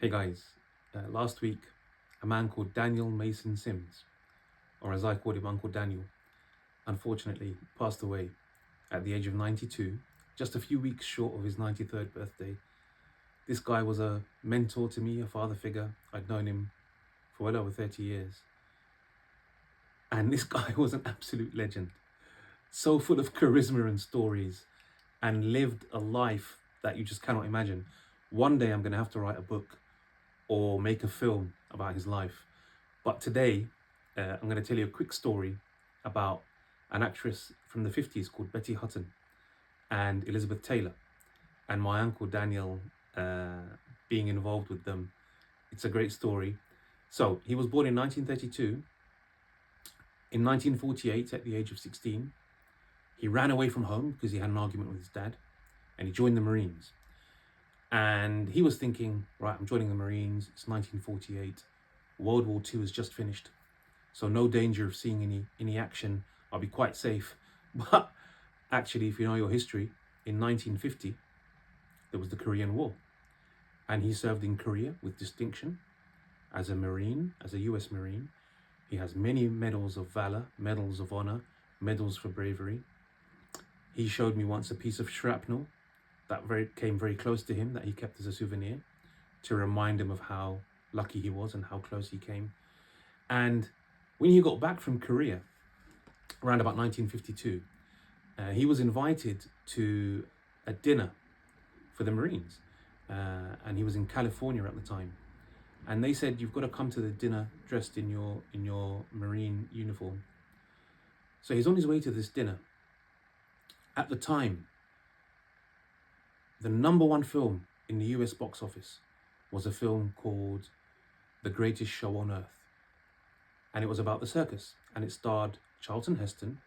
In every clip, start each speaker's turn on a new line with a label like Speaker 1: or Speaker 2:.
Speaker 1: Hey guys, last week a man called Daniel Mason Sims, or as I called him, Uncle Daniel, unfortunately passed away at the age of 92, just a few weeks short of his 93rd birthday. This guy was a mentor to me, a father figure. I'd known him for well over 30 years. And this guy was an absolute legend, so full of charisma and stories, and lived a life that you just cannot imagine. One day I'm going to have to write a book or make a film about his life. But today, I'm going to tell you a quick story about an actress from the 50s called Betty Hutton and Elizabeth Taylor, and my uncle Daniel being involved with them. It's a great story. So, he was born in 1932. In 1948, at the age of 16, he ran away from home because he had an argument with his dad, and he joined the Marines. And he was thinking, right, I'm joining the Marines. It's 1948. World War II has just finished. So no danger of seeing any action. I'll be quite safe. But actually, if you know your history, in 1950, there was the Korean War. And he served in Korea with distinction as a Marine, as a US Marine. He has many medals of valor, medals of honor, medals for bravery. He showed me once a piece of shrapnel that came very close to him that he kept as a souvenir to remind him of how lucky he was and how close he came. And when he got back from Korea, around about 1952, he was invited to a dinner for the Marines. And he was in California at the time. And they said, you've got to come to the dinner dressed in your Marine uniform. So he's on his way to this dinner. At the time, the number one film in the US box office was a film called The Greatest Show on Earth. And it was about the circus. And it starred Charlton Heston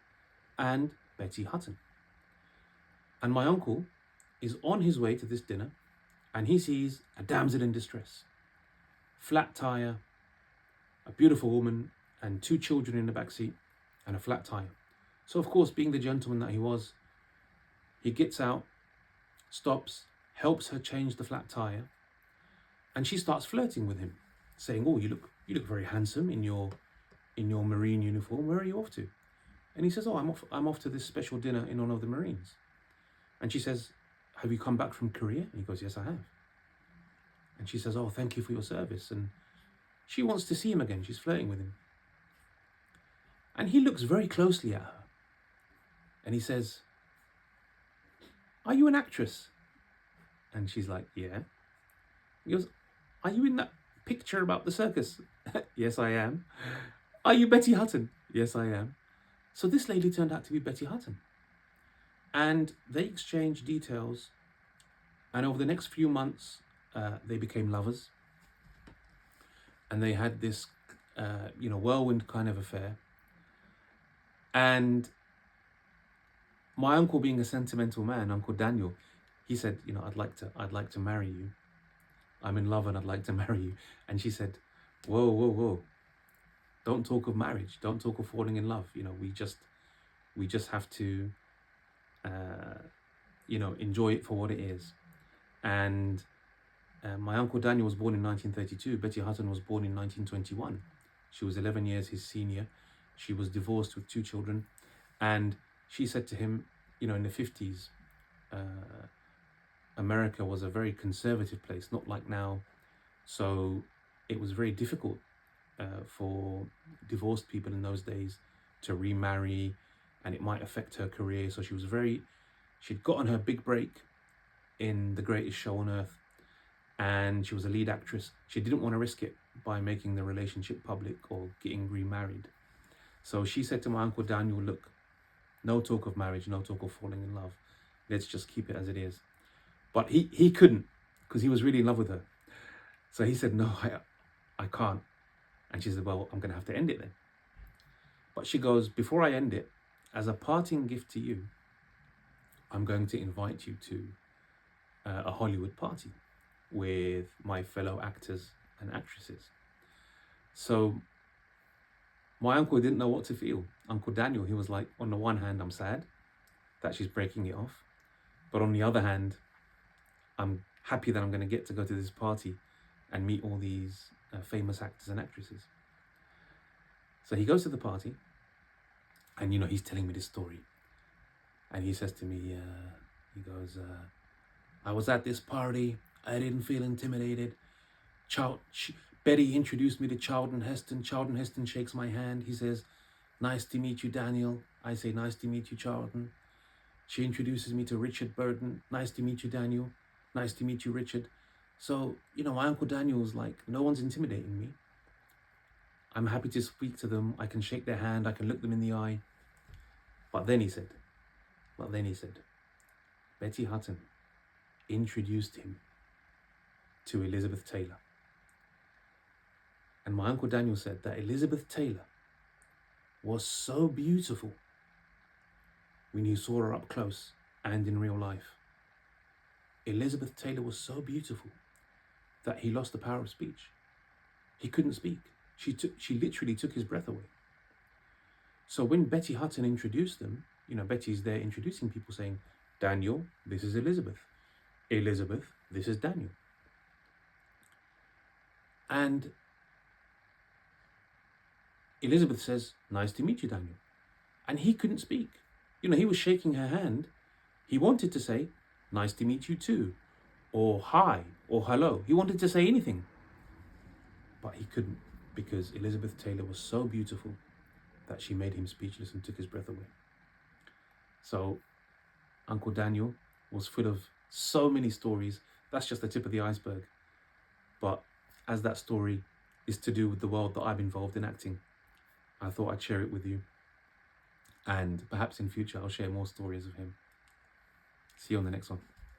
Speaker 1: and Betty Hutton. And my uncle is on his way to this dinner, and he sees a damsel in distress. Flat tire, a beautiful woman, and two children in the back seat, and a flat tire. So of course, being the gentleman that he was, he gets out, stops, helps her change the flat tire, and she starts flirting with him, saying, "Oh, you look very handsome in your Marine uniform. Where are you off to?" And he says, "Oh, I'm off to this special dinner in honor of the Marines." And she says, "Have you come back from Korea?" And he goes, "Yes, I have." And she says, "Oh, thank you for your service." And she wants to see him again. She's flirting with him. And he looks very closely at her. And he says, "Are you an actress?" And she's like, "Yeah." He goes, "Are you in that picture about the circus?" "Yes, I am." "Are you Betty Hutton?" "Yes, I am." So this lady turned out to be Betty Hutton. And they exchanged details. And over the next few months, they became lovers. And they had this, whirlwind kind of affair. And my uncle, being a sentimental man, Uncle Daniel, he said, I'd like to marry you. I'm in love and I'd like to marry you. And she said, whoa, whoa, whoa. Don't talk of marriage. Don't talk of falling in love. We just have to, enjoy it for what it is. And my Uncle Daniel was born in 1932. Betty Hutton was born in 1921. She was 11 years his senior. She was divorced with two children. And she said to him, in the 50s, America was a very conservative place, not like now. So it was very difficult for divorced people in those days to remarry, and it might affect her career. So she'd gotten her big break in The Greatest Show on Earth, and she was a lead actress. She didn't want to risk it by making the relationship public or getting remarried. So she said to my Uncle Daniel, "Look, no talk of marriage, no talk of falling in love. Let's just keep it as it is." But he couldn't, because he was really in love with her. So he said, "No, I can't." And she said, "Well, I'm going to have to end it then." But she goes, "Before I end it, as a parting gift to you, I'm going to invite you to a Hollywood party with my fellow actors and actresses." So my uncle didn't know what to feel. Uncle Daniel, he was like, on the one hand, I'm sad that she's breaking it off. But on the other hand, I'm happy that I'm going to get to go to this party and meet all these famous actors and actresses. So he goes to the party, and he's telling me this story, and he says to me, he goes, I was at this party, I didn't feel intimidated. Betty introduced me to Charlton Heston. Charlton Heston shakes my hand. He says, nice to meet you, Daniel. I say, nice to meet you, Charlton. She introduces me to Richard Burton. Nice to meet you, Daniel. Nice to meet you, Richard. So, my Uncle Daniel's like, no one's intimidating me. I'm happy to speak to them. I can shake their hand. I can look them in the eye. But then he said, Betty Hutton introduced him to Elizabeth Taylor. And my Uncle Daniel said that Elizabeth Taylor was so beautiful when he saw her up close and in real life. Elizabeth Taylor was so beautiful that he lost the power of speech. He couldn't speak. She literally took his breath away. So when Betty Hutton introduced them, Betty's there introducing people, saying, Daniel, this is Elizabeth. Elizabeth, this is Daniel. And Elizabeth says, nice to meet you, Daniel. And he couldn't speak. He was shaking her hand. He wanted to say, nice to meet you too, or hi, or hello. He wanted to say anything, but he couldn't, because Elizabeth Taylor was so beautiful that she made him speechless and took his breath away. So Uncle Daniel was full of so many stories. That's just the tip of the iceberg. But as that story is to do with the world that I'm involved in acting, I thought I'd share it with you. And perhaps in future, I'll share more stories of him. See you on the next one.